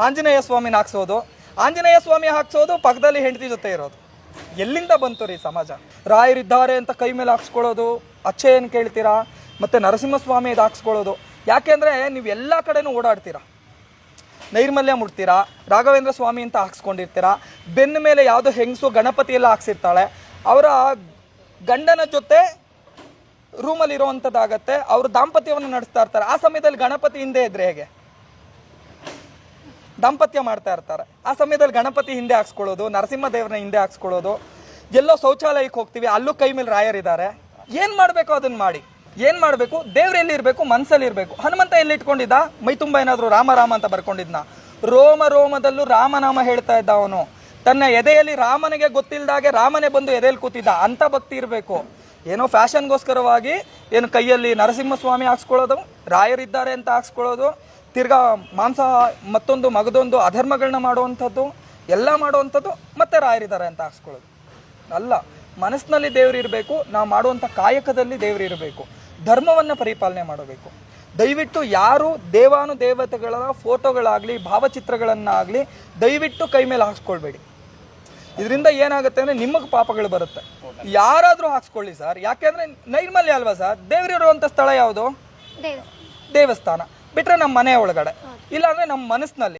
ಆಂಜನೇಯ ಸ್ವಾಮಿನ ಹಾಕ್ಸೋದು, ಆಂಜನೇಯ ಸ್ವಾಮಿ ಹಾಕ್ಸೋದು ಪಕ್ಕದಲ್ಲಿ ಹೆಂಡತಿ ಜೊತೆ ಇರೋದು. ಎಲ್ಲಿಂದ ಬಂತು ರೀ ಸಮಾಜ? ರಾಯರಿದ್ದಾರೆ ಅಂತ ಕೈ ಮೇಲೆ ಹಾಕ್ಸ್ಕೊಳ್ಳೋದು, ಅಚ್ಚೆ ಏನು ಕೇಳ್ತೀರಾ, ಮತ್ತು ನರಸಿಂಹಸ್ವಾಮಿ ಇದು ಹಾಕ್ಸ್ಕೊಳ್ಳೋದು. ಯಾಕೆಂದರೆ ನೀವು ಎಲ್ಲ ಕಡೆನೂ ಓಡಾಡ್ತೀರಾ, ನೈರ್ಮಲ್ಯ ಮುಡ್ತೀರಾ, ರಾಘವೇಂದ್ರ ಸ್ವಾಮಿ ಅಂತ ಹಾಕ್ಸ್ಕೊಂಡಿರ್ತೀರಾ, ಬೆನ್ನ ಮೇಲೆ ಯಾವುದೋ ಹೆಂಗಸು ಗಣಪತಿ ಎಲ್ಲ ಹಾಕ್ಸಿರ್ತಾಳೆ, ಅವರ ಗಂಡನ ಜೊತೆ ರೂಮಲ್ಲಿ ಇರೋವಂಥದ್ದಾಗತ್ತೆ, ಅವರು ದಾಂಪತ್ಯವನ್ನು ನಡೆಸ್ತಾ ಇರ್ತಾರೆ. ಆ ಸಮಯದಲ್ಲಿ ಗಣಪತಿ ಹಿಂದೆ ಇದ್ರೆ ಹೇಗೆ? ದಾಂಪತ್ಯ ಮಾಡ್ತಾ ಇರ್ತಾರೆ, ಆ ಸಮಯದಲ್ಲಿ ಗಣಪತಿ ಹಿಂದೆ ಹಾಕ್ಸ್ಕೊಳ್ಳೋದು, ನರಸಿಂಹ ದೇವ್ರನ್ನ ಹಿಂದೆ ಹಾಕ್ಸ್ಕೊಳ್ಳೋದು. ಎಲ್ಲೋ ಶೌಚಾಲಯಕ್ಕೆ ಹೋಗ್ತೀವಿ, ಅಲ್ಲೂ ಕೈ ಮೇಲೆ ರಾಯರಿದ್ದಾರೆ. ಏನು ಮಾಡಬೇಕು ಅದನ್ನು ಮಾಡಿ. ಏನು ಮಾಡಬೇಕು? ದೇವ್ರು ಎಲ್ಲಿ ಇರಬೇಕು? ಮನಸ್ಸಲ್ಲಿ ಇರಬೇಕು. ಹನುಮಂತ ಎಲ್ಲಿ ಇಟ್ಕೊಂಡಿದ್ದ? ಮೈ ತುಂಬ ಏನಾದರೂ ರಾಮ ರಾಮ ಅಂತ ಬರ್ಕೊಂಡಿದ್ನ? ರೋಮ ರೋಮದಲ್ಲೂ ರಾಮನಾಮ ಹೇಳ್ತಾ ಇದ್ದ ಅವನು. ತನ್ನ ಎದೆಯಲ್ಲಿ ರಾಮನಿಗೆ ಗೊತ್ತಿಲ್ಲದಾಗೆ ರಾಮನೇ ಬಂದು ಎದೆಯಲ್ಲಿ ಕೂತಿದ್ದ. ಅಂಥ ಭಕ್ತಿ ಇರಬೇಕು. ಏನೋ ಫ್ಯಾಷನ್ಗೋಸ್ಕರವಾಗಿ ಏನು ಕೈಯಲ್ಲಿ ನರಸಿಂಹಸ್ವಾಮಿ ಹಾಕ್ಸ್ಕೊಳ್ಳೋದು, ರಾಯರಿದ್ದಾರೆ ಅಂತ ಹಾಕ್ಸ್ಕೊಳ್ಳೋದು, ತಿರ್ಗಾ ಮಾಂಸ ಮತ್ತೊಂದು ಮಗದೊಂದು ಅಧರ್ಮಗಳನ್ನ ಮಾಡುವಂಥದ್ದು, ಎಲ್ಲ ಮಾಡುವಂಥದ್ದು, ಮತ್ತೆ ರಾಯರಿದ್ದಾರೆ ಅಂತ ಹಾಕ್ಸ್ಕೊಳ್ಳೋದು ಅಲ್ಲ. ಮನಸ್ಸಿನಲ್ಲಿ ದೇವ್ರು ಇರಬೇಕು. ನಾವು ಮಾಡುವಂಥ ಕಾಯಕದಲ್ಲಿ ದೇವ್ರು ಇರಬೇಕು. ಧರ್ಮವನ್ನು ಪರಿಪಾಲನೆ ಮಾಡಬೇಕು. ದಯವಿಟ್ಟು ಯಾರು ದೇವಾನುದೇವತೆಗಳ ಫೋಟೋಗಳಾಗಲಿ ಭಾವಚಿತ್ರಗಳನ್ನಾಗಲಿ ದಯವಿಟ್ಟು ಕೈ ಮೇಲೆ ಹಾಕ್ಸ್ಕೊಳ್ಬೇಡಿ. ಇದರಿಂದ ಏನಾಗುತ್ತೆ ಅಂದರೆ ನಿಮಗೆ ಪಾಪಗಳು ಬರುತ್ತೆ. ಯಾರಾದರೂ ಹಾಕ್ಸ್ಕೊಳ್ಳಿ ಸರ್, ಯಾಕೆಂದರೆ ನೈರ್ಮಲ್ಯ ಅಲ್ವಾ ಸರ್? ದೇವರಿರುವಂಥ ಸ್ಥಳ ಯಾವುದು? ದೇವಸ್ಥಾನ ಬಿಟ್ಟರೆ ನಮ್ಮ ಮನೆ ಒಳಗಡೆ, ಇಲ್ಲಾಂದರೆ ನಮ್ಮ ಮನಸ್ಸಿನಲ್ಲಿ.